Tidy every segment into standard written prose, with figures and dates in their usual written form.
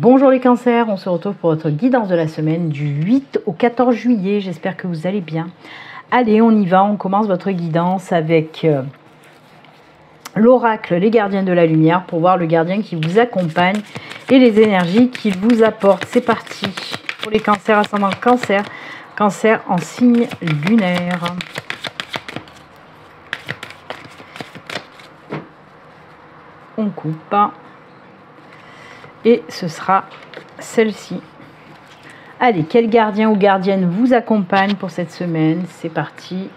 Bonjour les cancers, on se retrouve pour votre guidance de la semaine du 8 au 14 juillet. J'espère que vous allez bien. Allez, on y va, on commence votre guidance avec l'oracle, les gardiens de la lumière, pour voir le gardien qui vous accompagne et les énergies qu'il vous apporte. C'est parti pour les cancers ascendant cancer, cancer en signe lunaire. On coupe. Et ce sera celle-ci. Allez, quel gardien ou gardienne vous accompagne pour cette semaine? C'est parti.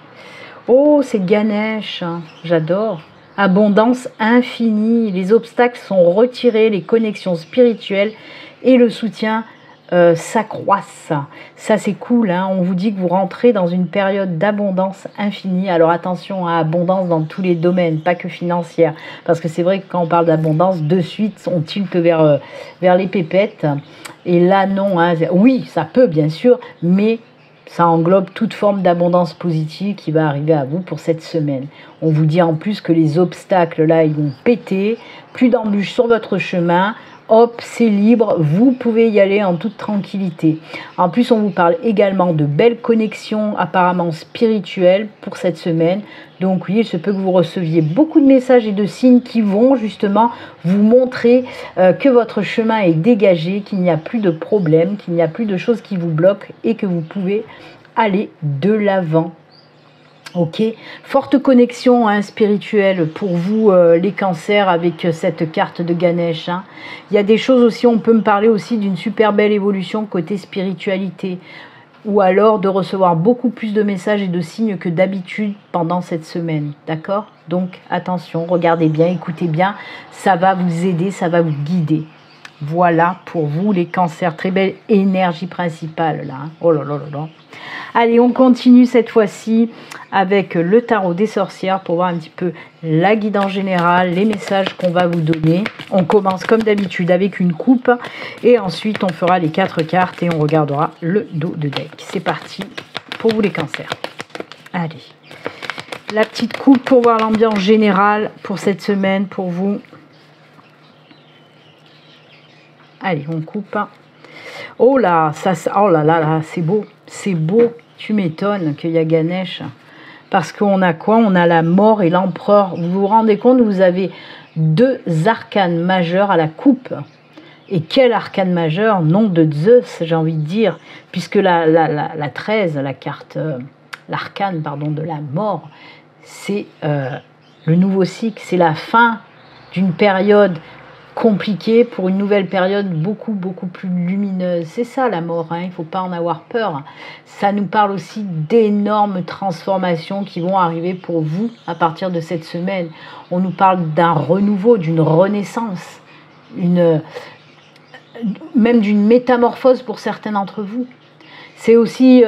Oh, c'est Ganesh. J'adore. Abondance infinie. Les obstacles sont retirés. Les connexions spirituelles et le soutien s'accroissent. Ça, c'est cool. Hein, on vous dit que vous rentrez dans une période d'abondance infinie. Alors attention à abondance dans tous les domaines, pas que financière. Parce que c'est vrai que quand on parle d'abondance, de suite, on tilte vers les pépettes. Et là, non. Hein, oui, ça peut, bien sûr, mais ça englobe toute forme d'abondance positive qui va arriver à vous pour cette semaine. On vous dit en plus que les obstacles, là, ils vont péter. Plus d'embûches sur votre chemin. Hop, c'est libre, vous pouvez y aller en toute tranquillité. En plus, on vous parle également de belles connexions apparemment spirituelles pour cette semaine. Donc oui, il se peut que vous receviez beaucoup de messages et de signes qui vont justement vous montrer que votre chemin est dégagé, qu'il n'y a plus de problème, qu'il n'y a plus de choses qui vous bloquent et que vous pouvez aller de l'avant. Ok, forte connexion spirituelle pour vous les cancers avec cette carte de Ganesh. Hein. Il y a des choses aussi, on peut me parler aussi d'une super belle évolution côté spiritualité ou alors de recevoir beaucoup plus de messages et de signes que d'habitude pendant cette semaine. D'accord? Donc attention, regardez bien, écoutez bien, ça va vous aider, ça va vous guider. Voilà pour vous les cancers, très belle énergie principale là. Hein. Oh là là là là. Allez, on continue cette fois-ci avec le tarot des sorcières pour voir un petit peu la guidance générale, les messages qu'on va vous donner. On commence comme d'habitude avec une coupe et ensuite on fera les 4 cartes et on regardera le dos de deck. C'est parti pour vous les cancers. Allez, la petite coupe pour voir l'ambiance générale pour cette semaine pour vous. Allez, on coupe. Oh là, oh là là, là c'est beau, c'est beau. Tu m'étonnes qu'il y a Ganesh. Parce qu'on a quoi? On a la mort et l'empereur. Vous vous rendez compte, vous avez 2 arcanes majeurs à la coupe. Et quel arcane majeur? Nom de Zeus, j'ai envie de dire. Puisque la 13, la carte, l'arcane, pardon, de la mort, c'est le nouveau cycle, c'est la fin d'une période compliqué pour une nouvelle période beaucoup plus lumineuse. C'est ça la mort, hein, il ne faut pas en avoir peur. Ça nous parle aussi d'énormes transformations qui vont arriver pour vous à partir de cette semaine. On nous parle d'un renouveau, d'une renaissance, même d'une métamorphose pour certains d'entre vous. C'est aussi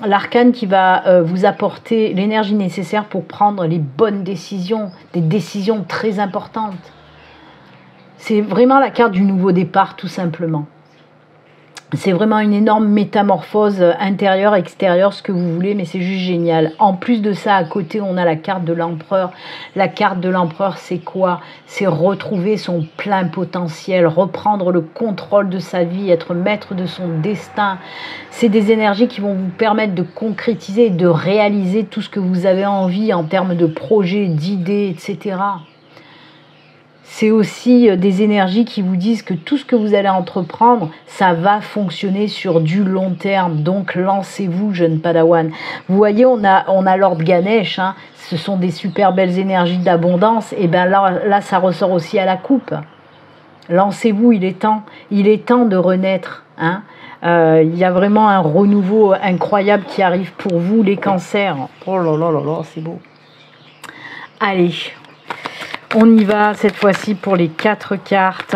l'arcane qui va vous apporter l'énergie nécessaire pour prendre les bonnes décisions, des décisions très importantes. C'est vraiment la carte du nouveau départ, tout simplement. C'est vraiment une énorme métamorphose intérieure, extérieure, ce que vous voulez, mais c'est juste génial. En plus de ça, à côté, on a la carte de l'empereur. La carte de l'empereur, c'est quoi? C'est retrouver son plein potentiel, reprendre le contrôle de sa vie, être maître de son destin. C'est des énergies qui vont vous permettre de concrétiser, de réaliser tout ce que vous avez envie en termes de projets, d'idées, etc. C'est aussi des énergies qui vous disent que tout ce que vous allez entreprendre, ça va fonctionner sur du long terme. Donc, lancez-vous, jeune padawan. Vous voyez, on a Lord Ganesh. Hein, ce sont des super belles énergies d'abondance. Et bien là, ça ressort aussi à la coupe. Lancez-vous, il est temps de renaître. Hein. Il y a vraiment un renouveau incroyable qui arrive pour vous, les cancers. Oh là là là là, c'est beau. Allez. On y va cette fois-ci pour les 4 cartes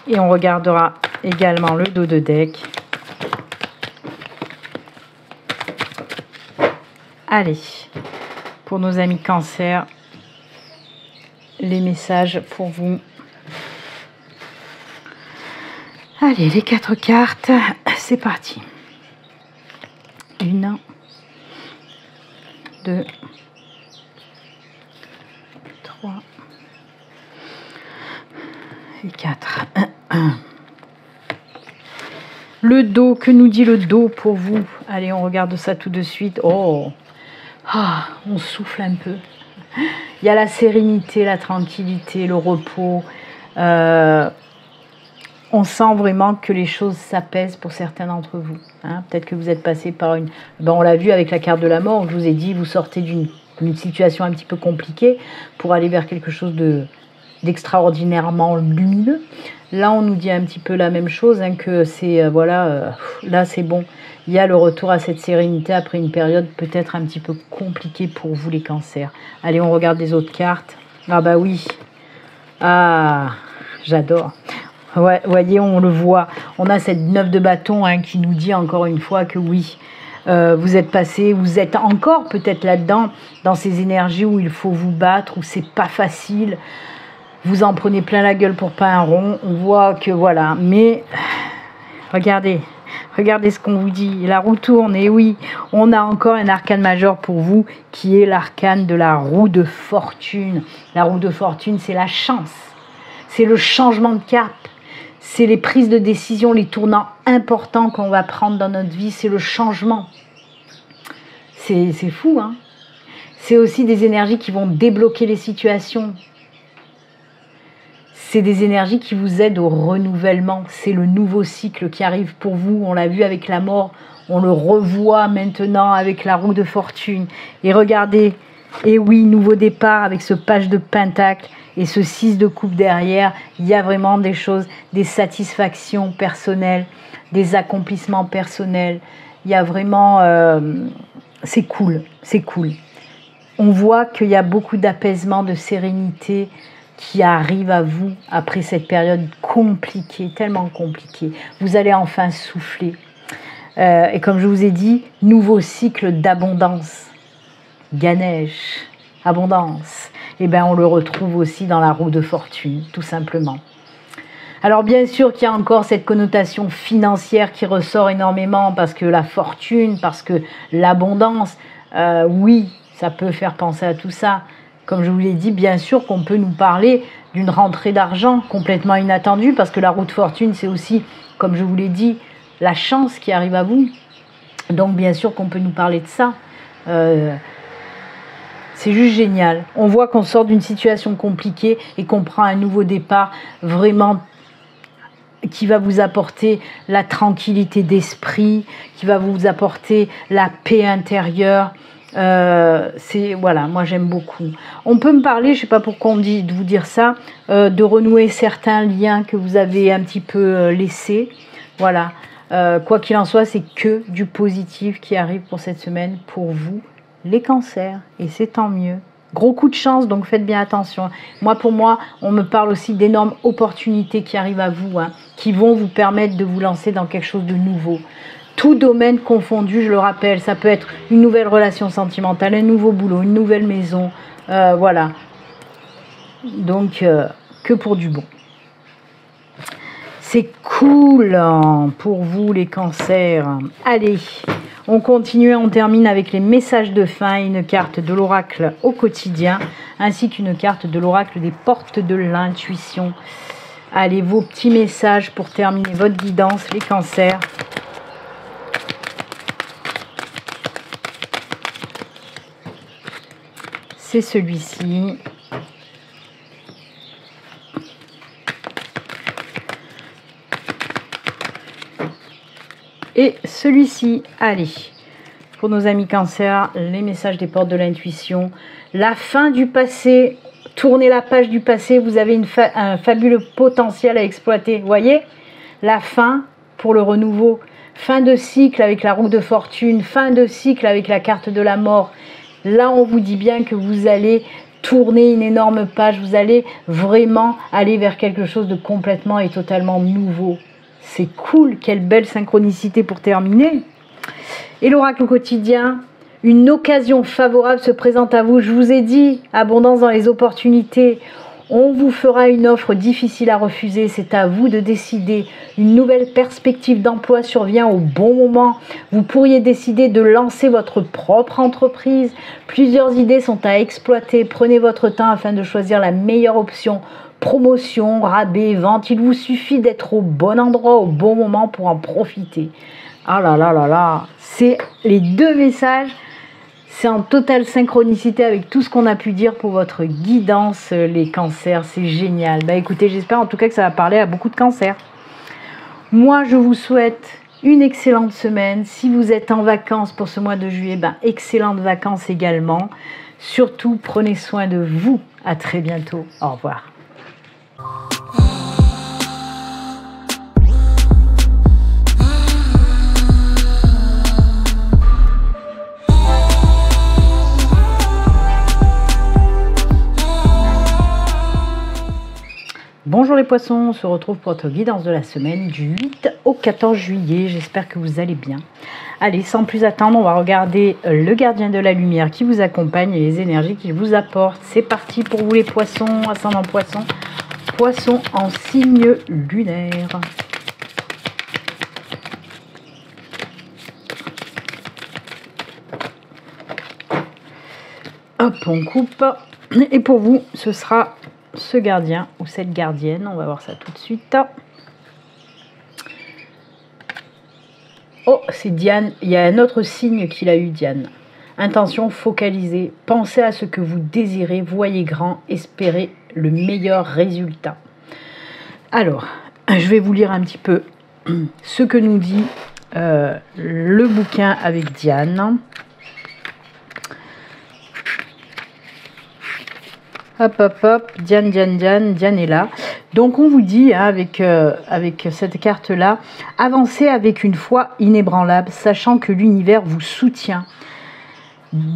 et on regardera également le dos de deck. Allez, pour nos amis cancer, les messages pour vous. Allez, les 4 cartes, c'est parti. 1, 2, 3. Et 4. Le dos, que nous dit le dos pour vous? Allez, on regarde ça tout de suite. Oh, ah, on souffle un peu. Il y a la sérénité, la tranquillité, le repos. On sent vraiment que les choses s'apaisent pour certains d'entre vous. Hein. Peut-être que vous êtes passé par une... Ben, on l'a vu avec la carte de la mort, je vous ai dit, vous sortez d'une situation un petit peu compliquée pour aller vers quelque chose d'extraordinairement lumineux. Là, on nous dit un petit peu la même chose, hein, que c'est, voilà, là c'est bon. Il y a le retour à cette sérénité après une période peut-être un petit peu compliquée pour vous les cancers. Allez, on regarde les autres cartes. Ah bah oui. Ah, j'adore. Ouais, voyez, on le voit. On a cette 9 de bâton, hein, qui nous dit encore une fois que oui, vous êtes passé, vous êtes encore peut-être là-dedans, dans ces énergies où il faut vous battre, où c'est pas facile. Vous en prenez plein la gueule pour pas un rond. On voit que voilà. Mais regardez ce qu'on vous dit. La roue tourne. Et oui, on a encore un arcane majeur pour vous qui est l'arcane de la roue de fortune. La roue de fortune, c'est la chance. C'est le changement de cap. C'est les prises de décision, les tournants importants qu'on va prendre dans notre vie. C'est le changement. C'est fou, hein? C'est aussi des énergies qui vont débloquer les situations. C'est des énergies qui vous aident au renouvellement. C'est le nouveau cycle qui arrive pour vous. On l'a vu avec la mort. On le revoit maintenant avec la roue de fortune. Et regardez, et oui, nouveau départ avec ce page de pentacle. Et ce 6 de coupe derrière, il y a vraiment des choses, des satisfactions personnelles, des accomplissements personnels. Il y a vraiment... c'est cool, c'est cool. On voit qu'il y a beaucoup d'apaisement, de sérénité qui arrive à vous après cette période compliquée, tellement compliquée. Vous allez enfin souffler. Et comme je vous ai dit, nouveau cycle d'abondance. Ganesh, abondance. Eh bien, on le retrouve aussi dans la roue de fortune, tout simplement. Alors, bien sûr qu'il y a encore cette connotation financière qui ressort énormément parce que la fortune, parce que l'abondance, oui, ça peut faire penser à tout ça. Comme je vous l'ai dit, bien sûr qu'on peut nous parler d'une rentrée d'argent complètement inattendue parce que la roue de fortune, c'est aussi, comme je vous l'ai dit, la chance qui arrive à vous. Donc, bien sûr qu'on peut nous parler de ça. C'est juste génial. On voit qu'on sort d'une situation compliquée et qu'on prend un nouveau départ vraiment qui va vous apporter la tranquillité d'esprit, qui va vous apporter la paix intérieure. Voilà, moi j'aime beaucoup. On peut me parler, je ne sais pas pourquoi on dit de vous dire ça, de renouer certains liens que vous avez un petit peu laissés. Voilà. Quoi qu'il en soit, c'est que du positif qui arrive pour cette semaine pour vous. Les cancers, et c'est tant mieux. Gros coup de chance, donc faites bien attention. Pour moi, on me parle aussi d'énormes opportunités qui arrivent à vous, hein, qui vont vous permettre de vous lancer dans quelque chose de nouveau. Tout domaine confondu, je le rappelle, ça peut être une nouvelle relation sentimentale, un nouveau boulot, une nouvelle maison, voilà. Donc, que pour du bon. C'est cool pour vous les cancers. Allez, on continue, on termine avec les messages de fin, une carte de l'oracle au quotidien, ainsi qu'une carte de l'oracle des portes de l'intuition. Allez, vos petits messages pour terminer votre guidance, les cancers. C'est celui-ci. Et celui-ci, allez, pour nos amis cancer, les messages des portes de l'intuition, la fin du passé, tournez la page du passé, vous avez un fabuleux potentiel à exploiter, vous voyez, la fin pour le renouveau, fin de cycle avec la roue de fortune, fin de cycle avec la carte de la mort, là on vous dit bien que vous allez tourner une énorme page, vous allez vraiment aller vers quelque chose de complètement et totalement nouveau. C'est cool, quelle belle synchronicité pour terminer. Et l'oracle au quotidien, une occasion favorable se présente à vous. Je vous ai dit, abondance dans les opportunités. On vous fera une offre difficile à refuser, c'est à vous de décider. Une nouvelle perspective d'emploi survient au bon moment. Vous pourriez décider de lancer votre propre entreprise. Plusieurs idées sont à exploiter. Prenez votre temps afin de choisir la meilleure option promotion, rabais, vente. Il vous suffit d'être au bon endroit, au bon moment pour en profiter. Ah là là là là, c'est les deux messages. C'est en totale synchronicité avec tout ce qu'on a pu dire pour votre guidance, les cancers. C'est génial. Bah écoutez, j'espère en tout cas que ça va parler à beaucoup de cancers. Moi, je vous souhaite une excellente semaine. Si vous êtes en vacances pour ce mois de juillet, ben, excellentes vacances également. Surtout, prenez soin de vous. À très bientôt. Au revoir. Bonjour les poissons, on se retrouve pour votre guidance de la semaine du 8 au 14 juillet. J'espère que vous allez bien. Allez, sans plus attendre, on va regarder le gardien de la lumière qui vous accompagne et les énergies qu'il vous apporte. C'est parti pour vous les poissons, ascendant poisson, poisson en signe lunaire. Hop, on coupe. Et pour vous, ce sera ce gardien ou cette gardienne. On va voir ça tout de suite. Oh, c'est Diane. Il y a un autre signe qu'il a eu, Diane. Intention focalisée. Pensez à ce que vous désirez. Voyez grand. Espérez le meilleur résultat. Alors, je vais vous lire un petit peu ce que nous dit le bouquin avec Diane. Hop, hop, hop, Diane est là. Donc on vous dit, hein, avec cette carte-là, avancez avec une foi inébranlable, sachant que l'univers vous soutient.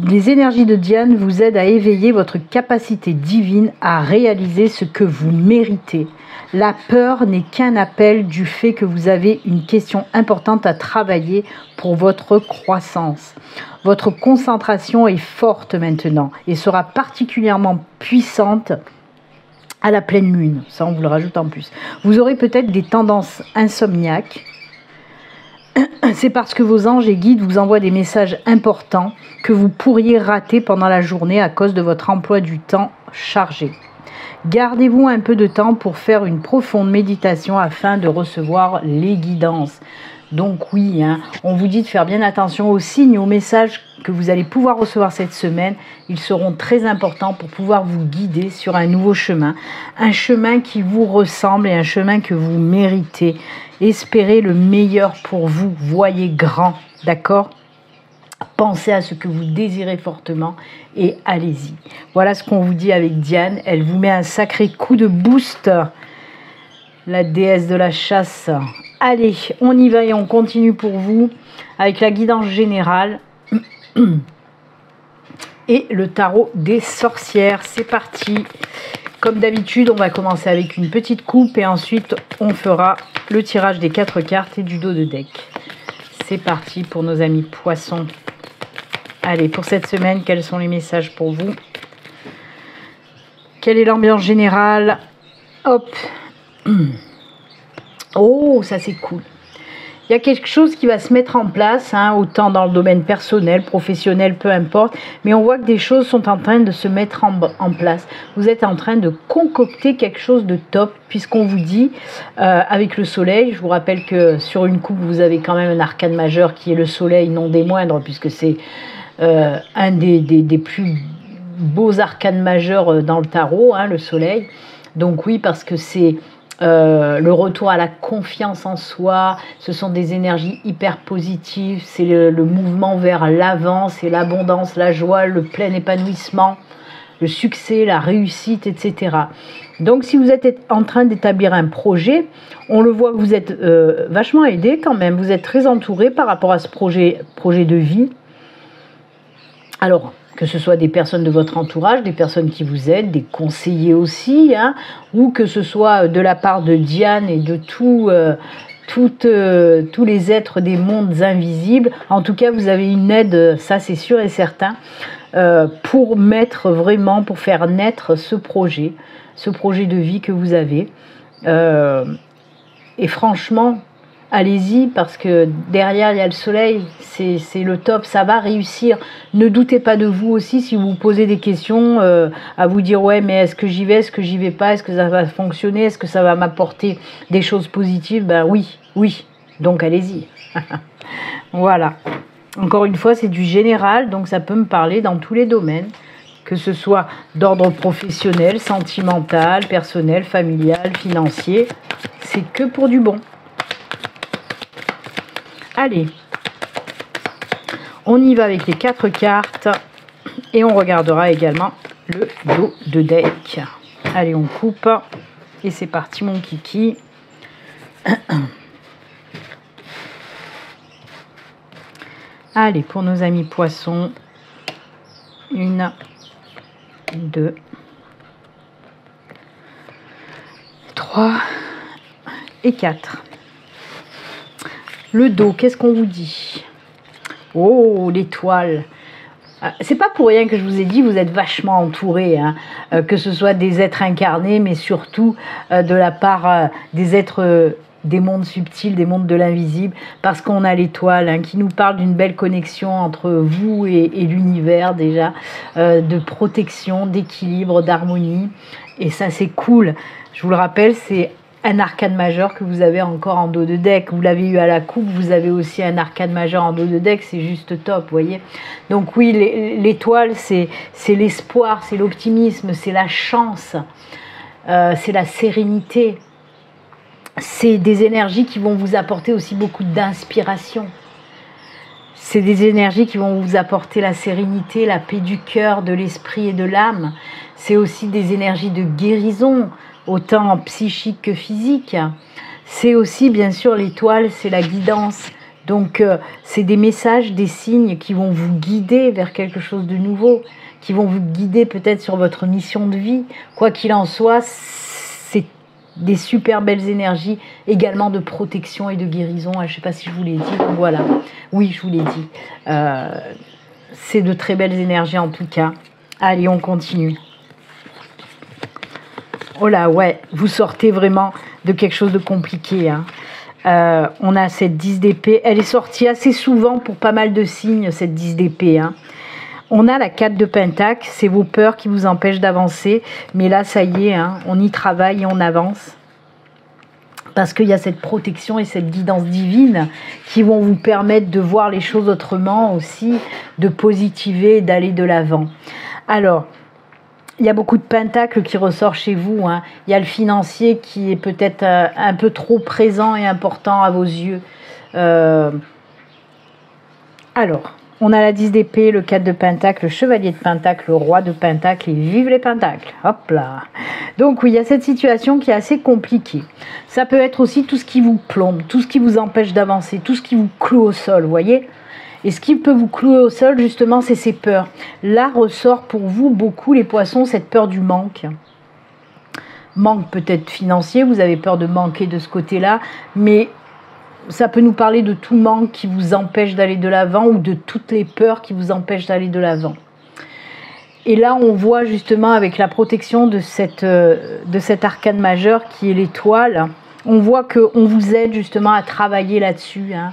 Les énergies de Diane vous aident à éveiller votre capacité divine à réaliser ce que vous méritez. La peur n'est qu'un appel du fait que vous avez une question importante à travailler pour votre croissance. Votre concentration est forte maintenant et sera particulièrement puissante à la pleine lune. Ça, on vous le rajoute en plus. Vous aurez peut-être des tendances insomniaques. C'est parce que vos anges et guides vous envoient des messages importants que vous pourriez rater pendant la journée à cause de votre emploi du temps chargé. Gardez-vous un peu de temps pour faire une profonde méditation afin de recevoir les guidances. Donc oui, hein, on vous dit de faire bien attention aux signes, aux messages que vous allez pouvoir recevoir cette semaine. Ils seront très importants pour pouvoir vous guider sur un nouveau chemin. Un chemin qui vous ressemble et un chemin que vous méritez. Espérez le meilleur pour vous. Voyez grand, d'accord ? Pensez à ce que vous désirez fortement et allez-y. Voilà ce qu'on vous dit avec Diane. Elle vous met un sacré coup de boost. La déesse de la chasse. Allez, on y va et on continue pour vous avec la guidance générale et le tarot des sorcières. C'est parti. Comme d'habitude, on va commencer avec une petite coupe et ensuite on fera le tirage des 4 cartes et du dos de deck. C'est parti pour nos amis poissons. Allez, pour cette semaine, quels sont les messages pour vous? Quelle est l'ambiance générale? Hop. Oh, ça c'est cool. Il y a quelque chose qui va se mettre en place, hein, autant dans le domaine personnel, professionnel, peu importe. Mais on voit que des choses sont en train de se mettre en place. Vous êtes en train de concocter quelque chose de top, puisqu'on vous dit, avec le soleil, je vous rappelle que sur une coupe, vous avez quand même un arcane majeur qui est le soleil, non des moindres, puisque c'est un des plus beaux arcanes majeurs dans le tarot, hein, le soleil. Donc oui, parce que c'est le retour à la confiance en soi, ce sont des énergies hyper positives, c'est le mouvement vers l'avant, c'est l'abondance, la joie, le plein épanouissement, le succès, la réussite, etc. Donc si vous êtes en train d'établir un projet, on le voit que vous êtes vachement aidé quand même, vous êtes très entouré par rapport à ce projet de vie. Alors, que ce soit des personnes de votre entourage, des personnes qui vous aident, des conseillers aussi, hein, ou que ce soit de la part de Diane et de tous les êtres des mondes invisibles. En tout cas, vous avez une aide, ça c'est sûr et certain, pour faire naître ce projet de vie que vous avez. Et franchement, allez-y, parce que derrière il y a le soleil, c'est le top, ça va réussir. Ne doutez pas de vous aussi si vous vous posez des questions, à vous dire ouais, mais est-ce que j'y vais, est-ce que j'y vais pas, est-ce que ça va fonctionner, est-ce que ça va m'apporter des choses positives? Ben oui, oui, donc allez-y. Voilà, encore une fois c'est du général, donc ça peut me parler dans tous les domaines, que ce soit d'ordre professionnel, sentimental, personnel, familial, financier, c'est que pour du bon. Allez, on y va avec les 4 cartes et on regardera également le dos de deck. Allez, on coupe et c'est parti mon kiki. Allez, pour nos amis poissons, 1, 2, 3 et 4. Le dos, qu'est-ce qu'on vous dit? Oh, l'étoile. C'est pas pour rien que je vous ai dit, vous êtes vachement entourés, hein, que ce soit des êtres incarnés, mais surtout de la part des êtres des mondes subtils, des mondes de l'invisible, parce qu'on a l'étoile hein, qui nous parle d'une belle connexion entre vous et l'univers déjà, de protection, d'équilibre, d'harmonie, et ça c'est cool. Je vous le rappelle, c'est un arcane majeur que vous avez encore en dos de deck. Vous l'avez eu à la coupe, vous avez aussi un arcane majeur en dos de deck, c'est juste top, vous voyez. Donc oui, l'étoile, c'est l'espoir, c'est l'optimisme, c'est la chance, c'est la sérénité. C'est des énergies qui vont vous apporter aussi beaucoup d'inspiration. C'est des énergies qui vont vous apporter la sérénité, la paix du cœur, de l'esprit et de l'âme. C'est aussi des énergies de guérison, autant psychique que physique. C'est aussi, bien sûr, l'étoile, c'est la guidance. Donc, c'est des messages, des signes qui vont vous guider vers quelque chose de nouveau, qui vont vous guider peut-être sur votre mission de vie. Quoi qu'il en soit, c'est des super belles énergies, également de protection et de guérison. Je ne sais pas si je vous l'ai dit, donc voilà. Oui, je vous l'ai dit. C'est de très belles énergies en tout cas. Allez, on continue. Oh là, ouais, vous sortez vraiment de quelque chose de compliqué. Hein. On a cette 10 d'épée. Elle est sortie assez souvent pour pas mal de signes, cette 10 d'épée. Hein. On a la 4 de pentacle. C'est vos peurs qui vous empêchent d'avancer. Mais là, ça y est, hein, on y travaille et on avance. Parce qu'il y a cette protection et cette guidance divine qui vont vous permettre de voir les choses autrement aussi, de positiver et d'aller de l'avant. Alors, il y a beaucoup de pentacles qui ressort chez vous. Hein. Il y a le financier qui est peut-être un peu trop présent et important à vos yeux. Alors, on a la 10 d'épée, le 4 de pentacle, le chevalier de pentacle, le roi de pentacle et vive les pentacles. Hop là. Donc oui, il y a cette situation qui est assez compliquée. Ça peut être aussi tout ce qui vous plombe, tout ce qui vous empêche d'avancer, tout ce qui vous cloue au sol, vous voyez. Et ce qui peut vous clouer au sol, justement, c'est ces peurs. Là ressort pour vous beaucoup, les poissons, cette peur du manque. Manque peut-être financier, vous avez peur de manquer de ce côté-là, mais ça peut nous parler de tout manque qui vous empêche d'aller de l'avant ou de toutes les peurs qui vous empêchent d'aller de l'avant. Et là, on voit justement avec la protection de cet arcane majeur qui est l'étoile, on voit qu'on vous aide justement à travailler là-dessus, hein,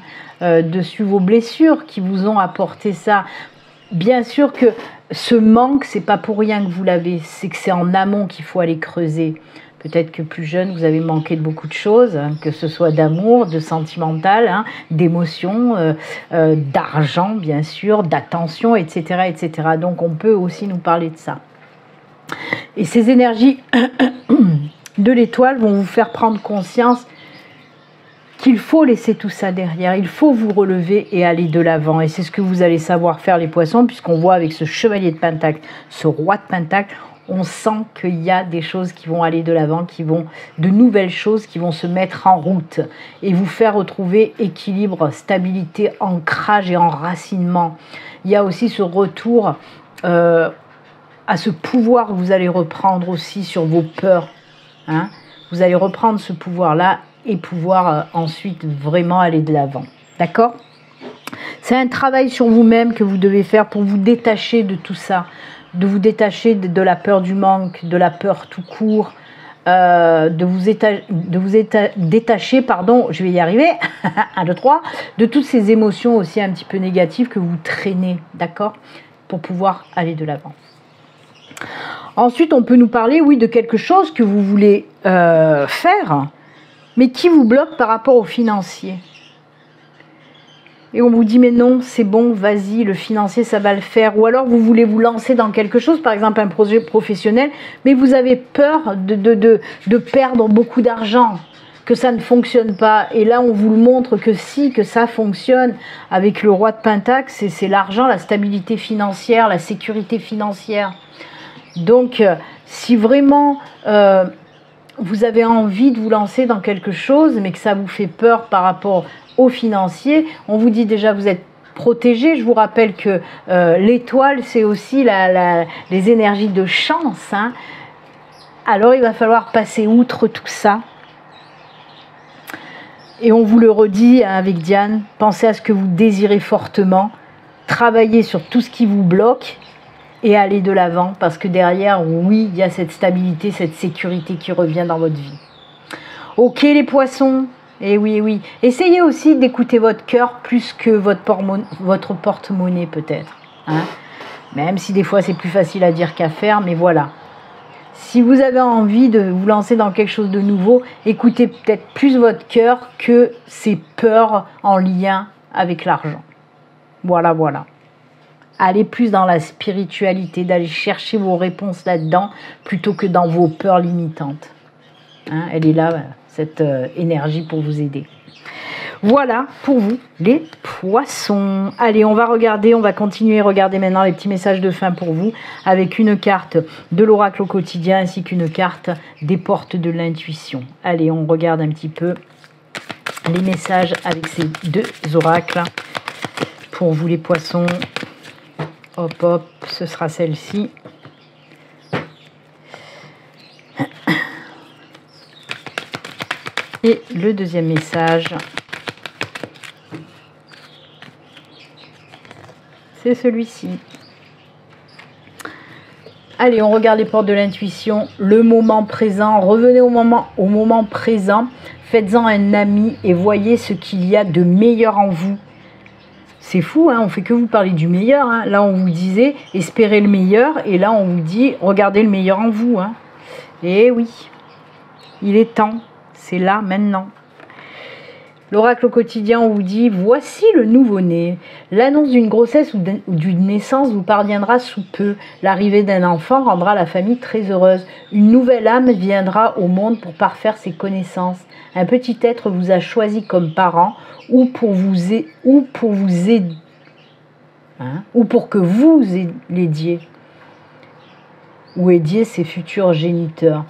dessus vos blessures qui vous ont apporté ça. Bien sûr que ce manque, c'est pas pour rien que vous l'avez, c'est que c'est en amont qu'il faut aller creuser. Peut-être que plus jeune, vous avez manqué de beaucoup de choses, hein, que ce soit d'amour, de sentimental, hein, d'émotion, d'argent, bien sûr, d'attention, etc., etc. Donc, on peut aussi nous parler de ça. Et ces énergies de l'étoile vont vous faire prendre conscience qu'il faut laisser tout ça derrière. Il faut vous relever et aller de l'avant. Et c'est ce que vous allez savoir faire, les poissons, puisqu'on voit avec ce chevalier de pentacle, ce roi de pentacle, on sent qu'il y a des choses qui vont aller de l'avant, de nouvelles choses qui vont se mettre en route et vous faire retrouver équilibre, stabilité, ancrage et enracinement. Il y a aussi ce retour à ce pouvoir que vous allez reprendre aussi sur vos peurs. Hein. Vous allez reprendre ce pouvoir-là et pouvoir ensuite vraiment aller de l'avant. D'accord ? C'est un travail sur vous-même que vous devez faire pour vous détacher de tout ça, de vous détacher de la peur du manque, de la peur tout court, détacher, pardon, je vais y arriver, 1, 2, 3, de toutes ces émotions aussi un petit peu négatives que vous traînez, d'accord, pour pouvoir aller de l'avant. Ensuite, on peut nous parler, oui, de quelque chose que vous voulez faire, mais qui vous bloque par rapport au financier. Et on vous dit, mais non, c'est bon, vas-y, le financier, ça va le faire. Ou alors, vous voulez vous lancer dans quelque chose, par exemple un projet professionnel, mais vous avez peur de perdre beaucoup d'argent, que ça ne fonctionne pas. Et là, on vous le montre que si, que ça fonctionne. Avec le roi de Pentacle, c'est l'argent, la stabilité financière, la sécurité financière. Donc, si vraiment vous avez envie de vous lancer dans quelque chose, mais que ça vous fait peur par rapport aux financiers, on vous dit déjà vous êtes protégé. Je vous rappelle que l'étoile, c'est aussi les énergies de chance, hein. Alors, il va falloir passer outre tout ça. Et on vous le redit avec Diane, pensez à ce que vous désirez fortement, travaillez sur tout ce qui vous bloque, et aller de l'avant, parce que derrière, oui, il y a cette stabilité, cette sécurité qui revient dans votre vie. Ok les poissons, et oui, oui. Essayez aussi d'écouter votre cœur plus que votre porte-monnaie peut-être. Hein, même si des fois c'est plus facile à dire qu'à faire, mais voilà. Si vous avez envie de vous lancer dans quelque chose de nouveau, écoutez peut-être plus votre cœur que ces peurs en lien avec l'argent. Voilà, voilà. Allez plus dans la spiritualité, d'aller chercher vos réponses là-dedans, plutôt que dans vos peurs limitantes. Hein, elle est là, cette énergie pour vous aider. Voilà pour vous, les poissons. Allez, on va regarder, on va continuer à regarder maintenant les petits messages de fin pour vous, avec une carte de l'oracle au quotidien, ainsi qu'une carte des portes de l'intuition. Allez, on regarde un petit peu les messages avec ces deux oracles. Pour vous, les poissons... Hop, hop, ce sera celle-ci. Et le deuxième message, c'est celui-ci. Allez, on regarde les portes de l'intuition, le moment présent. Revenez au moment présent. Faites-en un ami et voyez ce qu'il y a de meilleur en vous. C'est fou, hein, on fait que vous parler du meilleur. Hein. Là, on vous disait, espérez le meilleur. Et là, on vous dit, regardez le meilleur en vous. Hein. Et oui, il est temps. C'est là, maintenant. L'oracle au quotidien, on vous dit, voici le nouveau-né. L'annonce d'une grossesse ou d'une naissance vous parviendra sous peu. L'arrivée d'un enfant rendra la famille très heureuse. Une nouvelle âme viendra au monde pour parfaire ses connaissances. Un petit être vous a choisi comme parent ou pour que vous l'aidiez ou aidiez ses futurs géniteurs.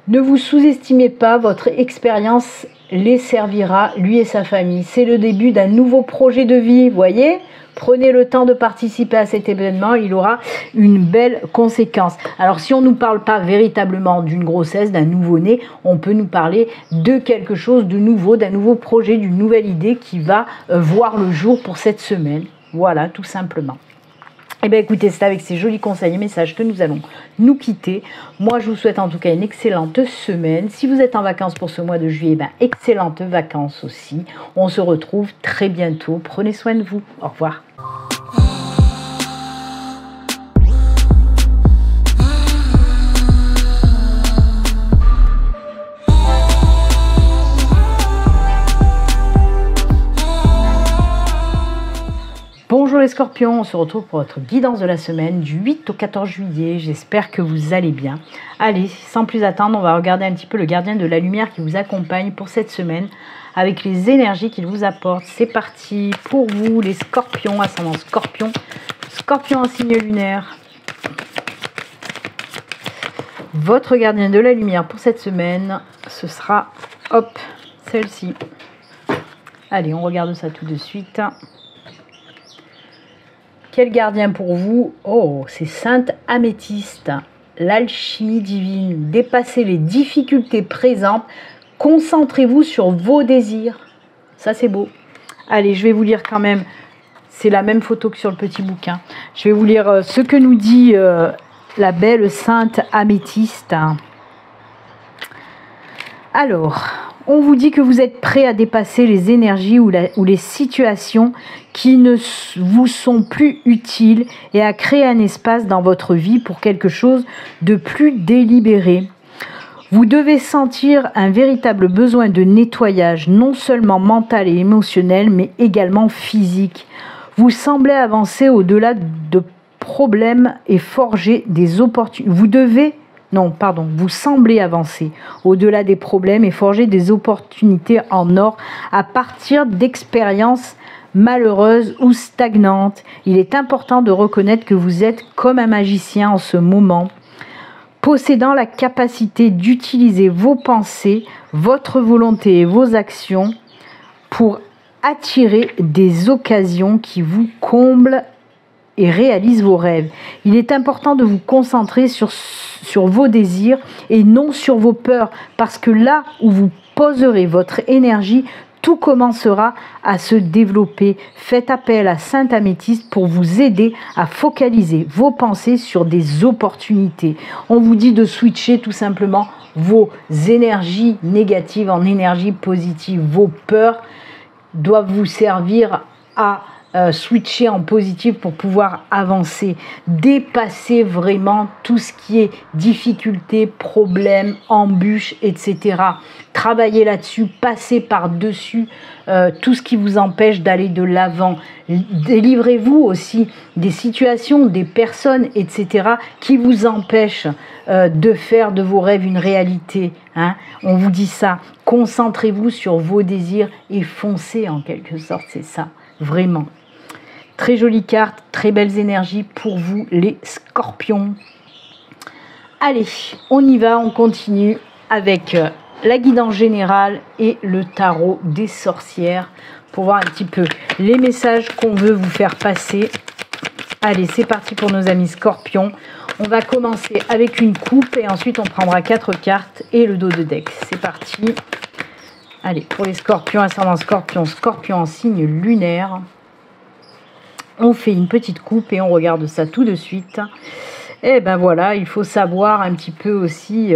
Ne vous sous-estimez pas, votre expérience les servira, lui et sa famille. C'est le début d'un nouveau projet de vie, voyez ? Prenez le temps de participer à cet événement, il aura une belle conséquence. Alors si on ne nous parle pas véritablement d'une grossesse, d'un nouveau-né, on peut nous parler de quelque chose de nouveau, d'un nouveau projet, d'une nouvelle idée qui va voir le jour pour cette semaine. Voilà, tout simplement. Eh bien écoutez, c'est avec ces jolis conseils et messages que nous allons nous quitter. Moi, je vous souhaite en tout cas une excellente semaine. Si vous êtes en vacances pour ce mois de juillet, excellentes vacances aussi. On se retrouve très bientôt. Prenez soin de vous. Au revoir. Bonjour les scorpions, on se retrouve pour votre guidance de la semaine du 8 au 14 juillet. J'espère que vous allez bien. Allez, sans plus attendre, on va regarder un petit peu le gardien de la lumière qui vous accompagne pour cette semaine avec les énergies qu'il vous apporte. C'est parti pour vous les scorpions, ascendant scorpion, scorpion en signe lunaire. Votre gardien de la lumière pour cette semaine, ce sera, hop, celle-ci. Allez, on regarde ça tout de suite. Quel gardien pour vous? Oh, c'est Sainte Améthyste, l'alchimie divine. Dépassez les difficultés présentes, concentrez-vous sur vos désirs. Ça, c'est beau. Allez, je vais vous lire quand même, c'est la même photo que sur le petit bouquin. Je vais vous lire ce que nous dit la belle Sainte Améthyste. Alors, on vous dit que vous êtes prêt à dépasser les énergies ou les situations qui ne vous sont plus utiles et à créer un espace dans votre vie pour quelque chose de plus délibéré. Vous devez sentir un véritable besoin de nettoyage, non seulement mental et émotionnel, mais également physique. Vous semblez avancer au-delà de problèmes et forger des opportunités. Vous semblez avancer au-delà des problèmes et forger des opportunités en or à partir d'expériences malheureuses ou stagnantes. Il est important de reconnaître que vous êtes comme un magicien en ce moment, possédant la capacité d'utiliser vos pensées, votre volonté et vos actions pour attirer des occasions qui vous comblent et réalisent vos rêves. Il est important de vous concentrer sur vos désirs et non sur vos peurs, parce que là où vous poserez votre énergie, tout commencera à se développer. Faites appel à Sainte Améthyste pour vous aider à focaliser vos pensées sur des opportunités. On vous dit de switcher tout simplement vos énergies négatives en énergie positive. Vos peurs doivent vous servir à switcher en positif pour pouvoir avancer, dépasser vraiment tout ce qui est difficultés, problèmes, embûches, etc. Travailler là-dessus, passer par-dessus tout ce qui vous empêche d'aller de l'avant. Délivrez-vous aussi des situations, des personnes, etc. qui vous empêchent de faire de vos rêves une réalité. On vous dit ça. Concentrez-vous sur vos désirs et foncez en quelque sorte, c'est ça, vraiment. Très jolie carte, très belles énergies pour vous les scorpions. Allez, on y va, on continue avec la guidance générale et le tarot des sorcières pour voir un petit peu les messages qu'on veut vous faire passer. Allez, c'est parti pour nos amis scorpions. On va commencer avec une coupe et ensuite on prendra 4 cartes et le dos de deck. C'est parti. Allez, pour les scorpions, ascendant scorpion, scorpion en signe lunaire. On fait une petite coupe et on regarde ça tout de suite. Et ben voilà, il faut savoir un petit peu aussi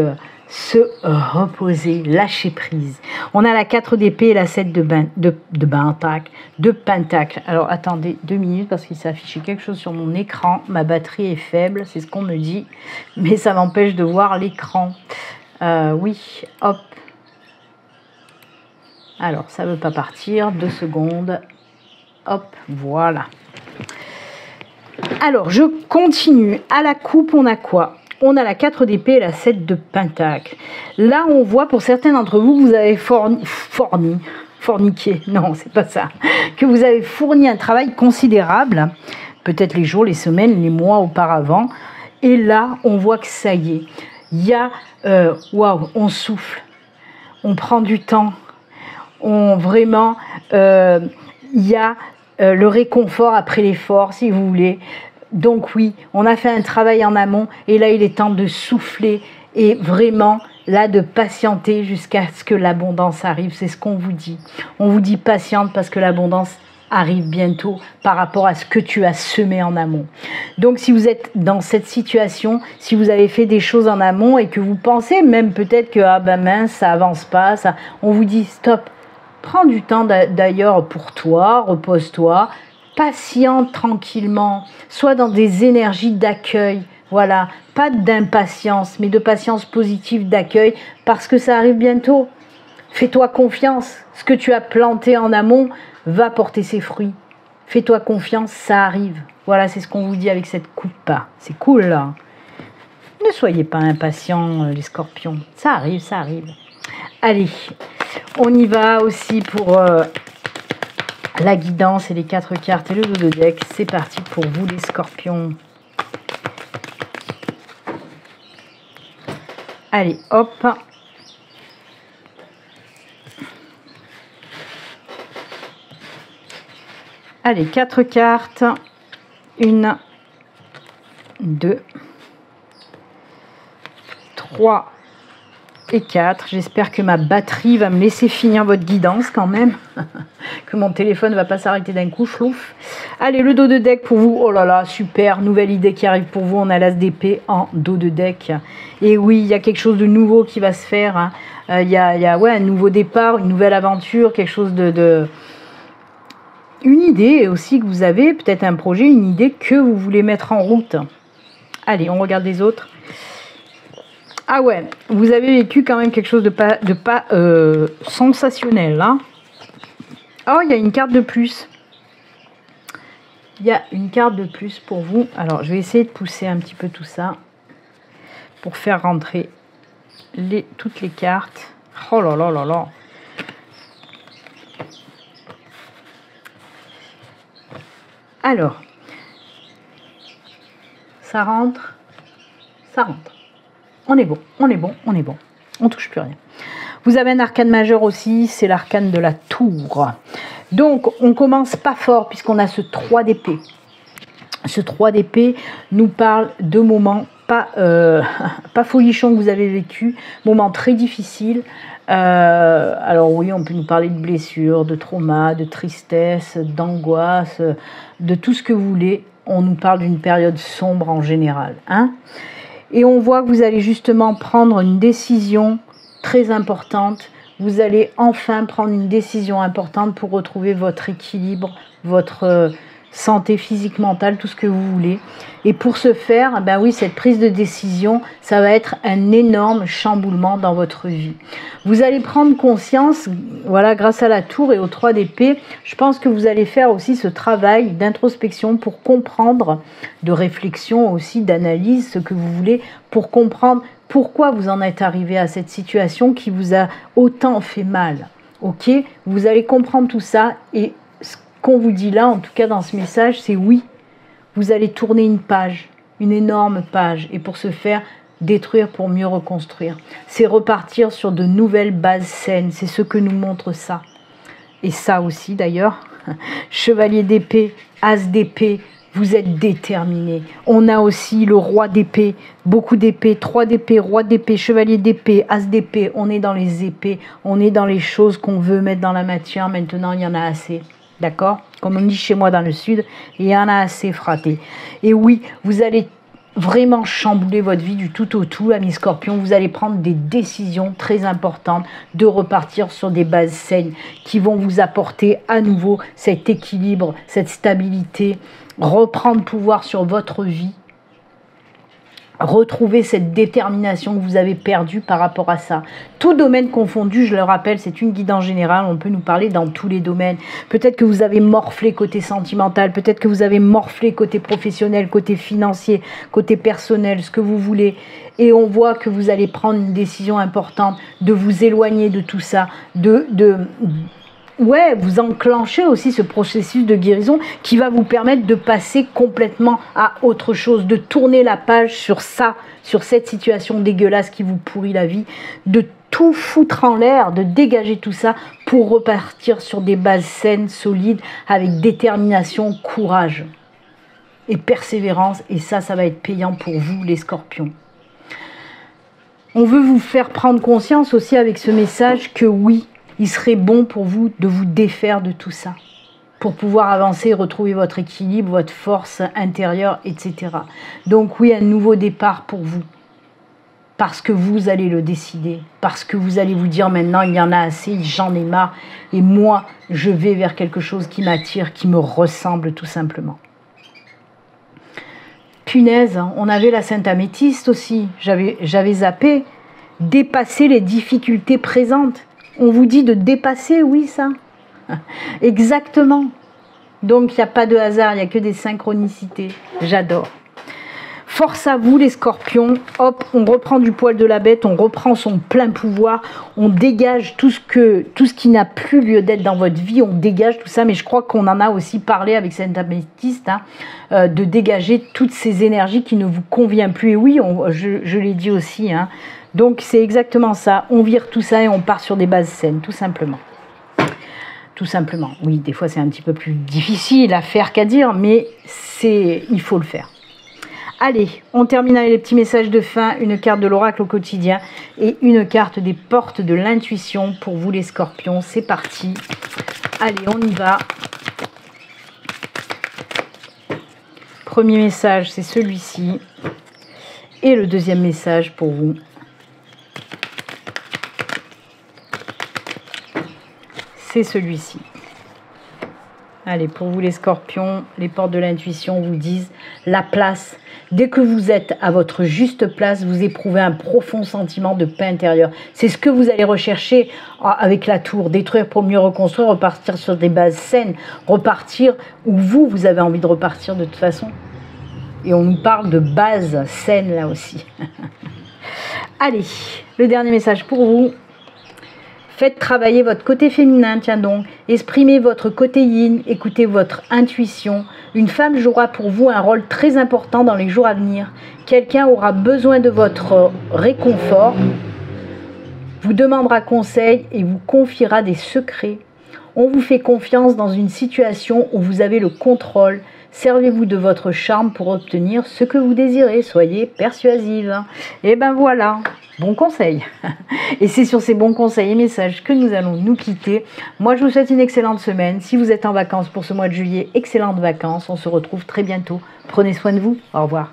se reposer, lâcher prise. On a la 4 d'épée et la 7 de pentacle. Alors attendez 2 minutes parce qu'il s'est affiché quelque chose sur mon écran. Ma batterie est faible, c'est ce qu'on me dit. Mais ça m'empêche de voir l'écran. Oui, hop. Alors ça ne veut pas partir. 2 secondes. Hop, voilà. Alors, je continue. À la coupe, on a quoi? On a la 4 d'épée et la 7 de pentacle. Là, on voit pour certains d'entre vous, vous avez forniqué. Non, c'est pas ça. Que vous avez fourni un travail considérable. Peut-être les jours, les semaines, les mois auparavant. Et là, on voit que ça y est. Il y a, waouh, on souffle. On prend du temps. Vraiment, il y a le réconfort après l'effort, si vous voulez. Donc oui, on a fait un travail en amont et là, il est temps de souffler et vraiment, là, de patienter jusqu'à ce que l'abondance arrive. C'est ce qu'on vous dit. On vous dit patiente parce que l'abondance arrive bientôt par rapport à ce que tu as semé en amont. Donc si vous êtes dans cette situation, si vous avez fait des choses en amont et que vous pensez même peut-être que ah ben mince, ça avance pas, ça, on vous dit stop. Prends du temps d'ailleurs pour toi, repose-toi, patiente tranquillement, sois dans des énergies d'accueil, voilà, pas d'impatience, mais de patience positive d'accueil, parce que ça arrive bientôt. Fais-toi confiance, ce que tu as planté en amont va porter ses fruits. Fais-toi confiance, ça arrive. Voilà, c'est ce qu'on vous dit avec cette coupe. C'est cool là. Ne soyez pas impatients les scorpions, ça arrive, ça arrive. Allez, on y va aussi pour la guidance et les 4 cartes et le dos de deck. C'est parti pour vous les scorpions. Allez, hop. Allez, 4 cartes. 1, 2, 3, et 4. J'espère que ma batterie va me laisser finir votre guidance quand même. Que mon téléphone ne va pas s'arrêter d'un coup, flouf. Allez, le dos de deck pour vous. Oh là là, super, nouvelle idée qui arrive pour vous. On a l'as d'épée en dos de deck. Et oui, il y a quelque chose de nouveau qui va se faire. Hein. Il y a ouais, un nouveau départ, une nouvelle aventure, quelque chose une idée aussi que vous avez, peut-être un projet, une idée que vous voulez mettre en route. Allez, on regarde les autres. Ah ouais, vous avez vécu quand même quelque chose de pas sensationnel. Hein. Oh, il y a une carte de plus. Il y a une carte de plus pour vous. Alors, je vais essayer de pousser un petit peu tout ça pour faire rentrer toutes les cartes. Oh là là là là. Alors, ça rentre. Ça rentre. On est bon, on est bon, on est bon. On touche plus rien. Vous avez un arcane majeur aussi, c'est l'arcane de la tour. Donc, on commence pas fort puisqu'on a ce 3 d'épée. Ce 3 d'épée nous parle de moments pas folichons que vous avez vécu, moments très difficiles. Alors oui, on peut nous parler de blessures, de traumas, de tristesse, d'angoisse, de tout ce que vous voulez. On nous parle d'une période sombre en général. Hein ? Et on voit que vous allez justement prendre une décision très importante. Vous allez enfin prendre une décision importante pour retrouver votre équilibre, votre santé physique, mentale, tout ce que vous voulez. Et pour ce faire, ben oui, cette prise de décision, ça va être un énorme chamboulement dans votre vie. Vous allez prendre conscience, voilà, grâce à la tour et aux 3 d'épée, je pense que vous allez faire aussi ce travail d'introspection pour comprendre, de réflexion aussi, d'analyse, ce que vous voulez, pour comprendre pourquoi vous en êtes arrivé à cette situation qui vous a autant fait mal. Ok ? Vous allez comprendre tout ça et ce qu'on vous dit là, en tout cas dans ce message, c'est oui, vous allez tourner une page, une énorme page, et pour ce faire, détruire pour mieux reconstruire. C'est repartir sur de nouvelles bases saines, c'est ce que nous montre ça. Et ça aussi d'ailleurs, chevalier d'épée, as d'épée, vous êtes déterminé. On a aussi le roi d'épée, beaucoup d'épées, 3 d'épée, roi d'épée, chevalier d'épée, as d'épée. On est dans les épées, on est dans les choses qu'on veut mettre dans la matière. Maintenant, il y en a assez. D'accord ? Comme on dit chez moi dans le sud, il y en a assez fraté. Et oui, vous allez vraiment chambouler votre vie du tout au tout, amis Scorpions. Vous allez prendre des décisions très importantes de repartir sur des bases saines qui vont vous apporter à nouveau cet équilibre, cette stabilité, reprendre pouvoir sur votre vie, retrouver cette détermination que vous avez perdue par rapport à ça. Tout domaine confondu, je le rappelle, c'est une guidance générale, on peut nous parler dans tous les domaines. Peut-être que vous avez morflé côté sentimental, peut-être que vous avez morflé côté professionnel, côté financier, côté personnel, ce que vous voulez. Et on voit que vous allez prendre une décision importante de vous éloigner de tout ça, ouais, vous enclenchez aussi ce processus de guérison qui va vous permettre de passer complètement à autre chose, de tourner la page sur ça, sur cette situation dégueulasse qui vous pourrit la vie, de tout foutre en l'air, de dégager tout ça pour repartir sur des bases saines, solides, avec détermination, courage et persévérance. Et ça va être payant pour vous, les Scorpions. On veut vous faire prendre conscience aussi avec ce message que oui, il serait bon pour vous de vous défaire de tout ça, pour pouvoir avancer, retrouver votre équilibre, votre force intérieure, etc. Donc oui, un nouveau départ pour vous, parce que vous allez le décider, parce que vous allez vous dire maintenant, il y en a assez, j'en ai marre, et moi, je vais vers quelque chose qui m'attire, qui me ressemble tout simplement. Punaise, on avait la Sainte Améthyste aussi, j'avais zappé, dépasser les difficultés présentes. On vous dit de dépasser, oui, ça. Exactement. Donc, il n'y a pas de hasard, il n'y a que des synchronicités. J'adore. Force à vous, les Scorpions. Hop, on reprend du poil de la bête, on reprend son plein pouvoir, on dégage tout ce qui n'a plus lieu d'être dans votre vie, on dégage tout ça. Mais je crois qu'on en a aussi parlé avec Sainte Améthyste, hein, de dégager toutes ces énergies qui ne vous conviennent plus. Et oui, je l'ai dit aussi, hein. Donc c'est exactement ça, on vire tout ça et on part sur des bases saines, tout simplement. Tout simplement, oui, des fois c'est un petit peu plus difficile à faire qu'à dire, mais il faut le faire. Allez, on termine avec les petits messages de fin, une carte de l'oracle au quotidien et une carte des portes de l'intuition pour vous les scorpions. C'est parti. Allez, on y va. Premier message, c'est celui-ci. Et le deuxième message pour vous. C'est celui-ci. Allez, pour vous les scorpions, les portes de l'intuition vous disent la place. Dès que vous êtes à votre juste place, vous éprouvez un profond sentiment de paix intérieure. C'est ce que vous allez rechercher avec la tour. Détruire pour mieux reconstruire, repartir sur des bases saines, repartir où vous avez envie de repartir de toute façon. Et on nous parle de bases saines là aussi. Allez, le dernier message pour vous. Faites travailler votre côté féminin, tiens donc. Exprimez votre côté yin, écoutez votre intuition. Une femme jouera pour vous un rôle très important dans les jours à venir. Quelqu'un aura besoin de votre réconfort, vous demandera conseil et vous confiera des secrets. On vous fait confiance dans une situation où vous avez le contrôle. Servez-vous de votre charme pour obtenir ce que vous désirez. Soyez persuasive. Et ben voilà, bon conseil. Et c'est sur ces bons conseils et messages que nous allons nous quitter. Moi, je vous souhaite une excellente semaine. Si vous êtes en vacances pour ce mois de juillet, excellentes vacances. On se retrouve très bientôt. Prenez soin de vous. Au revoir.